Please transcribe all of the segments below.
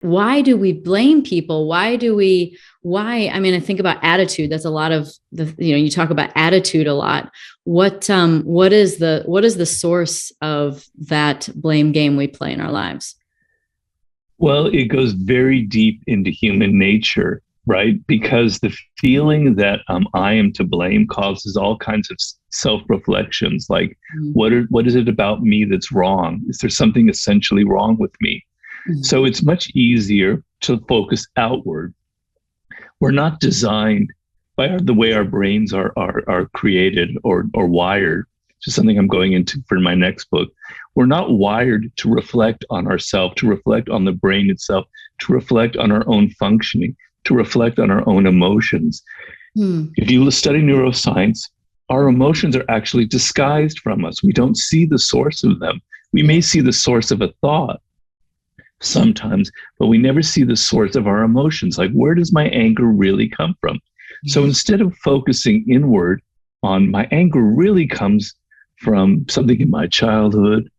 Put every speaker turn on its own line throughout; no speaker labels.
why do we blame people? I mean, I think about attitude. That's a lot of you talk about attitude a lot. What is the source of that blame game we play in our lives?
Well, it goes very deep into human nature, right? Because the feeling that I am to blame causes all kinds of self-reflections, like what is it about me that's wrong? Is there something essentially wrong with me?
Mm-hmm.
So it's much easier to focus outward. We're not designed by the way our brains are created or wired. Which is something I'm going into for my next book. We're not wired to reflect on ourselves, to reflect on the brain itself, to reflect on our own functioning, to reflect on our own emotions. If you study neuroscience, our emotions are actually disguised from us. We don't see the source of them. We may see the source of a thought sometimes, but we never see the source of our emotions. Like, where does my anger really come from? So instead of focusing inward on my anger really comes from something in my childhood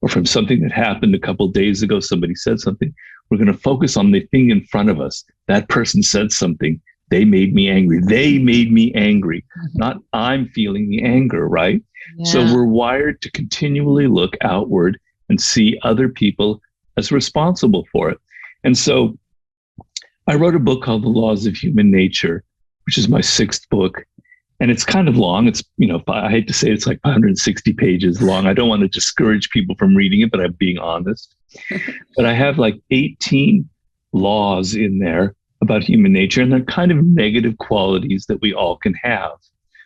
or from something that happened a couple of days ago, somebody said something, we're going to focus on the thing in front of us. That person said something. They made me angry. They made me angry. Not I'm feeling the anger, right? Yeah. So we're wired to continually look outward and see other people as responsible for it. And so I wrote a book called The Laws of Human Nature, which is my 6th book. And it's kind of long. It's, I hate to say it's like 160 pages long. I don't want to discourage people from reading it, but I'm being honest. But I have like 18 laws in there about human nature, and they're kind of negative qualities that we all can have.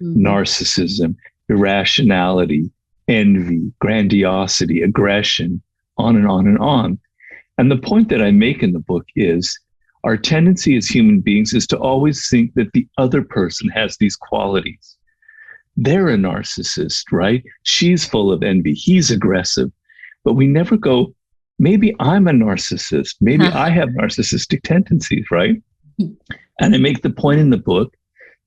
Narcissism, irrationality, envy, grandiosity, aggression, on and on and on. And the point that I make in the book is our tendency as human beings is to always think that the other person has these qualities. They're a narcissist, right? She's full of envy. He's aggressive. But we never go, maybe I'm a narcissist. Maybe I have narcissistic tendencies, right? And I make the point in the book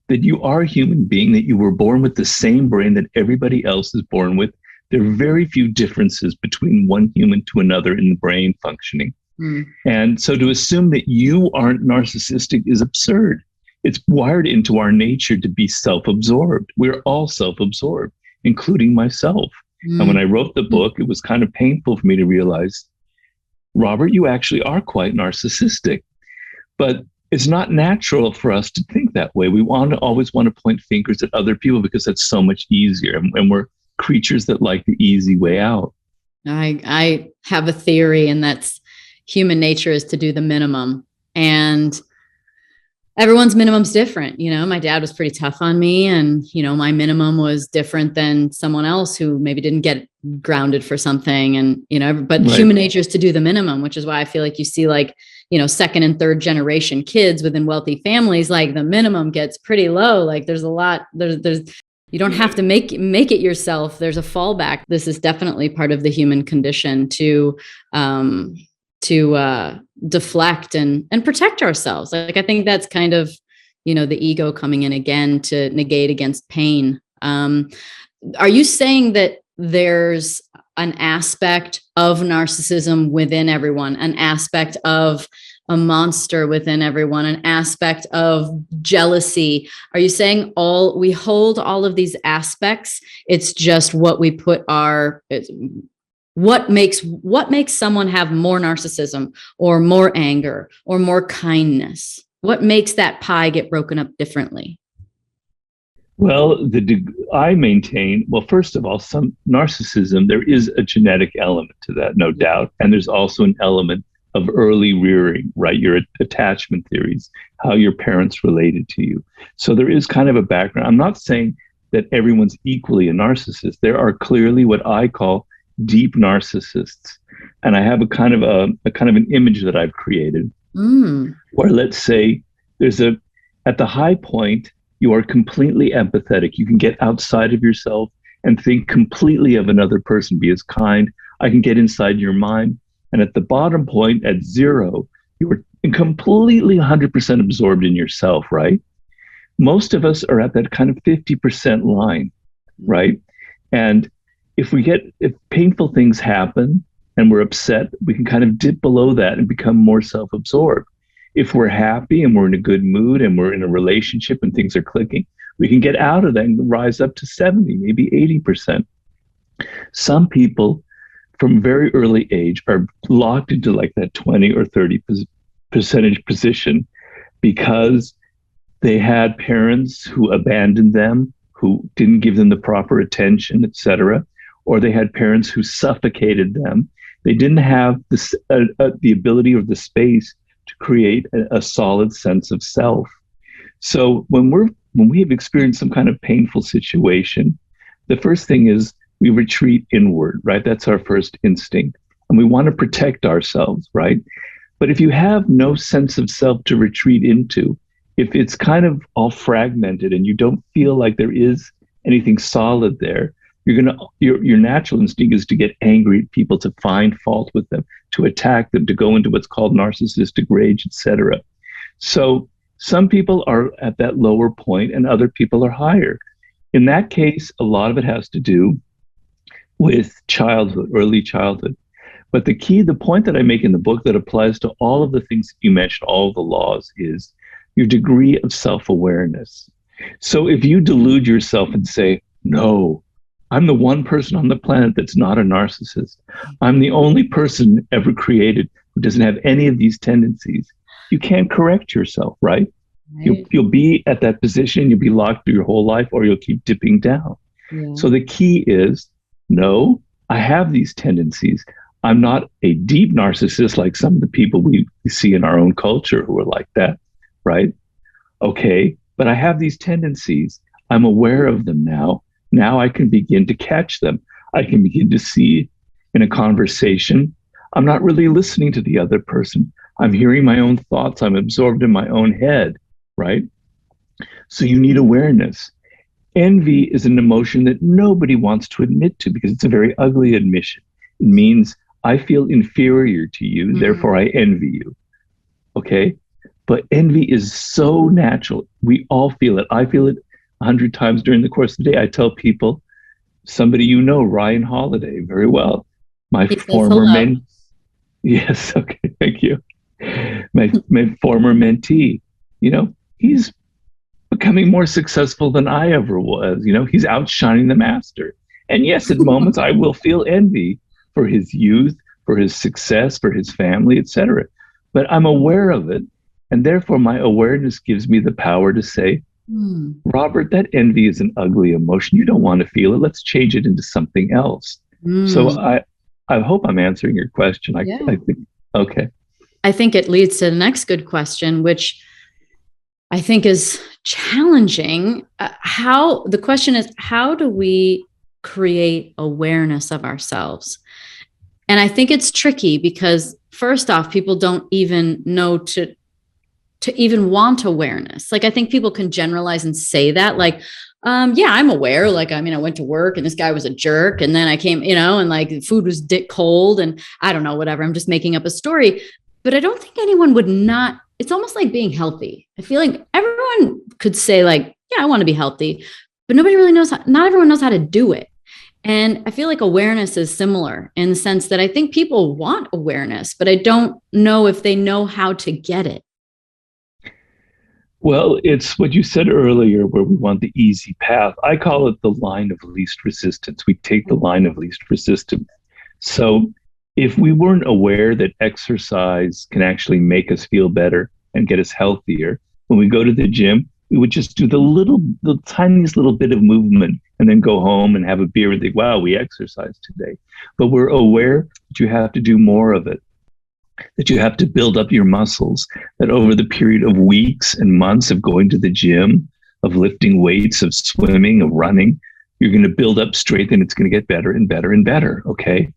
that you are a human being, that you were born with the same brain that everybody else is born with. There are very few differences between one human to another in the brain functioning. And so to assume that you aren't narcissistic is absurd. It's wired into our nature to be self-absorbed. We're all self-absorbed, including myself. And when I wrote the book, it was kind of painful for me to realize, Robert, you actually are quite narcissistic. But it's not natural for us to think that way. We always want to point fingers at other people because that's so much easier. And we're creatures that like the easy way out.
I have a theory, and that's human nature is to do the minimum. And everyone's minimum's different. My dad was pretty tough on me, and, my minimum was different than someone else who maybe didn't get grounded for something. And, but right. Human nature is to do the minimum, which is why I feel like you see like, 2nd and 3rd generation kids within wealthy families, like the minimum gets pretty low. Like there's a lot, there's you don't have to make it yourself. There's a fallback. This is definitely part of the human condition to deflect and protect ourselves. Like, I think that's kind of, the ego coming in again to negate against pain. Are you saying that there's an aspect of narcissism within everyone, an aspect of a monster within everyone, an aspect of jealousy? Are you saying we hold all of these aspects? It's just what we put what makes someone have more narcissism or more anger or more kindness? What makes that pie get broken up differently?
Well, I maintain, first of all, some narcissism, there is a genetic element to that, no doubt. And there's also an element of early rearing, right? Your attachment theories, how your parents related to you. So there is kind of a background. I'm not saying that everyone's equally a narcissist. There are clearly what I call deep narcissists. And I have a kind of an image that I've created where, let's say, at the high point, you are completely empathetic. You can get outside of yourself and think completely of another person, be as kind. I can get inside your mind. And at the bottom point, at 0, you are completely 100% absorbed in yourself, right? Most of us are at that kind of 50% line, right? And if painful things happen, and we're upset, we can kind of dip below that and become more self-absorbed. If we're happy and we're in a good mood and we're in a relationship and things are clicking, we can get out of that and rise up to 70, maybe 80%. Some people from very early age are locked into like that 20 or 30 percentage position because they had parents who abandoned them, who didn't give them the proper attention, etc., or they had parents who suffocated them. They didn't have the ability or the space to create a solid sense of self. So when we have experienced some kind of painful situation, the first thing is we retreat inward, right? That's our first instinct. And we want to protect ourselves, right? But if you have no sense of self to retreat into, if it's kind of all fragmented and you don't feel like there is anything solid there, your natural instinct is to get angry at people, to find fault with them, to attack them, to go into what's called narcissistic rage, etc. So some people are at that lower point and other people are higher. In that case, a lot of it has to do with childhood, early childhood. But the point that I make in the book that applies to all of the things that you mentioned, all of the laws, is your degree of self-awareness. So if you delude yourself and say, no, I'm the one person on the planet that's not a narcissist. I'm the only person ever created who doesn't have any of these tendencies. You can't correct yourself, right? You'll be at that position, you'll be locked through your whole life, or you'll keep dipping down. Yeah. So the key is, no, I have these tendencies. I'm not a deep narcissist like some of the people we see in our own culture who are like that, right? Okay, but I have these tendencies. I'm aware of them now. Now I can begin to catch them. I can begin to see in a conversation, I'm not really listening to the other person. I'm hearing my own thoughts. I'm absorbed in my own head, right? So you need awareness. Envy is an emotion that nobody wants to admit to because it's a very ugly admission. It means I feel inferior to you, therefore I envy you, okay? But envy is so natural. We all feel it. I feel it 100 times during the course of the day. I tell people, somebody you know, Ryan Holiday, very well. My former mentee. Yes, okay, thank you. My former mentee, he's becoming more successful than I ever was. He's outshining the master. And yes, at moments I will feel envy for his youth, for his success, for his family, etc. But I'm aware of it. And therefore my awareness gives me the power to say, Robert, that envy is an ugly emotion. You don't want to feel it. Let's change it into something else. So I hope I'm answering your question. I think, okay.
I think it leads to the next good question, which I think is challenging. The question is, how do we create awareness of ourselves? And I think it's tricky because first off, people don't even know to even want awareness. Like, I think people can generalize and say that, like, yeah, I'm aware. Like, I went to work and this guy was a jerk. And then I came, and like the food was cold and I don't know, whatever. I'm just making up a story. But I don't think anyone would not. It's almost like being healthy. I feel like everyone could say like, yeah, I want to be healthy, but nobody really knows not everyone knows how to do it. And I feel like awareness is similar in the sense that I think people want awareness, but I don't know if they know how to get it.
Well, it's what you said earlier, where we want the easy path. I call it the line of least resistance. We take the line of least resistance. So if we weren't aware that exercise can actually make us feel better and get us healthier, when we go to the gym, we would just do the tiniest little bit of movement and then go home and have a beer and think, wow, we exercised today. But we're aware that you have to do more of it, that you have to build up your muscles, that over the period of weeks and months of going to the gym, of lifting weights, of swimming, of running, you're going to build up strength and it's going to get better and better and better, okay?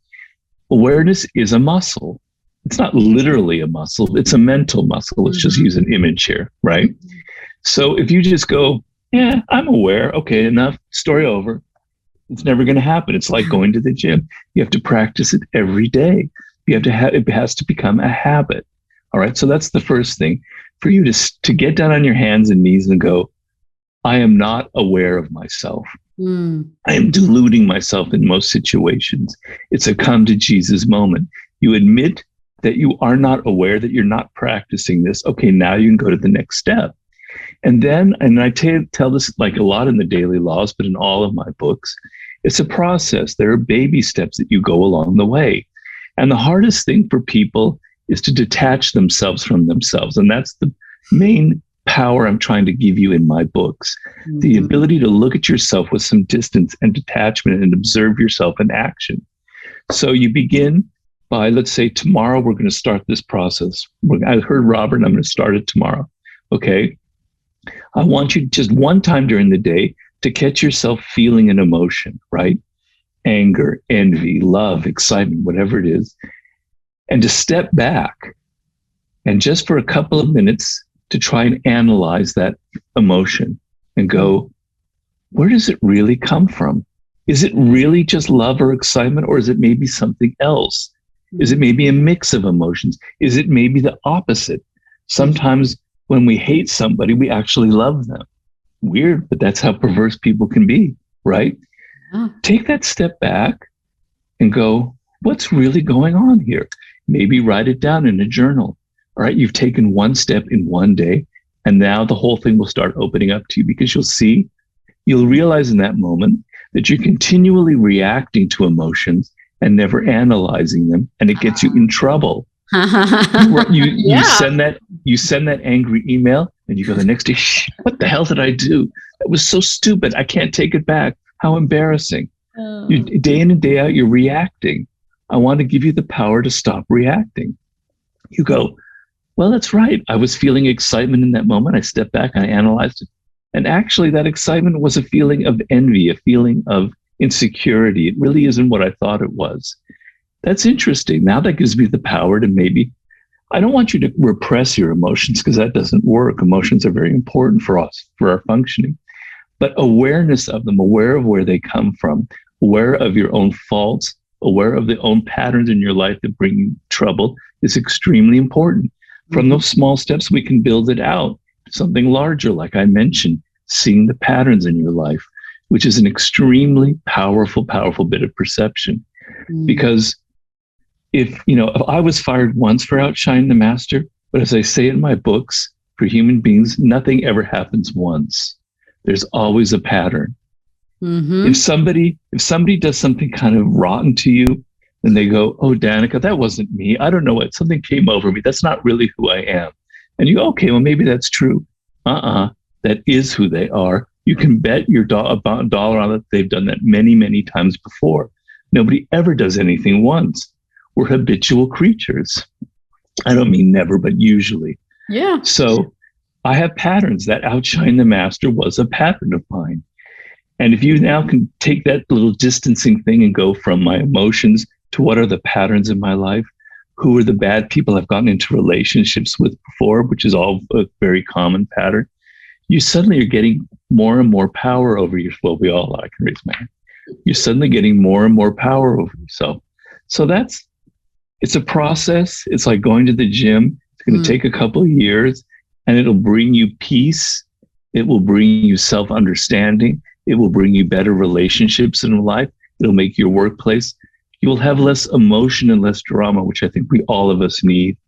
Awareness is a muscle. It's not literally a muscle, it's a mental muscle. Let's just use an image here, right? So if you just go, yeah, I'm aware, okay, enough, story over, it's never going to happen. It's like going to the gym. You have to practice it every day. It has to become a habit. All right. So that's the first thing, for you to get down on your hands and knees and go, I am not aware of myself.
Mm.
I am deluding myself in most situations. It's a come to Jesus moment. You admit that you are not aware, that you're not practicing this. Okay, now you can go to the next step. And then, and I tell this like a lot in the daily laws, but in all of my books, it's a process. There are baby steps that you go along the way. And the hardest thing for people is to detach themselves from themselves. And that's the main power I'm trying to give you in my books. Mm-hmm. The ability to look at yourself with some distance and detachment and observe yourself in action. So you begin by, let's say, tomorrow we're going to start this process. I heard Robert, and I'm going to start it tomorrow. Okay. I want you just one time during the day to catch yourself feeling an emotion, right? Anger, envy, love, excitement, whatever it is. And to step back and just for a couple of minutes to try and analyze that emotion and go, where does it really come from? Is it really just love or excitement, or is it maybe something else? Is it maybe a mix of emotions? Is it maybe the opposite? Sometimes when we hate somebody, we actually love them. Weird, but that's how perverse people can be, right? Take that step back and go, what's really going on here? Maybe write it down in a journal. All right, you've taken one step in one day, and now the whole thing will start opening up to you, because you'll realize in that moment that you're continually reacting to emotions and never analyzing them, and it gets you in trouble. You send that angry email, and you go the next day, what the hell did I do? That was so stupid. I can't take it back. How embarrassing. Day in and day out, you're reacting. I want to give you the power to stop reacting. You go, well, that's right. I was feeling excitement in that moment. I stepped back, I analyzed it. And actually, that excitement was a feeling of envy, a feeling of insecurity. It really isn't what I thought it was. That's interesting. Now that gives me the power to maybe, I don't want you to repress your emotions, because that doesn't work. Emotions are very important for us, for our functioning. But awareness of them, aware of where they come from, aware of your own faults, aware of the own patterns in your life that bring you trouble is extremely important. From those small steps, we can build it out. Something larger, like I mentioned, seeing the patterns in your life, which is an extremely powerful bit of perception. Because if I was fired once for outshining the master, but as I say in my books, for human beings, nothing ever happens once. There's always a pattern. Mm-hmm. If somebody does something kind of rotten to you, and they go, oh, Danica, that wasn't me. I don't know what, something came over me. That's not really who I am. And you go, okay, well, maybe that's true. That is who they are. You can bet your $1 on it. They've done that many, many times before. Nobody ever does anything once. We're habitual creatures. I don't mean never, but usually.
Yeah.
So I have patterns. That outshine the master was a pattern of mine. And if you now can take that little distancing thing and go from my emotions to what are the patterns in my life, who are the bad people I've gotten into relationships with before, which is all a very common pattern, you suddenly are getting more and more power over yourself. Well, we all are. I can raise my hand. You're suddenly getting more and more power over yourself. So it's a process. It's like going to the gym. It's going to take a couple of years, and it'll bring you peace. It will bring you self-understanding. It will bring you better relationships in life. It'll make your workplace. You will have less emotion and less drama, which I think all of us need.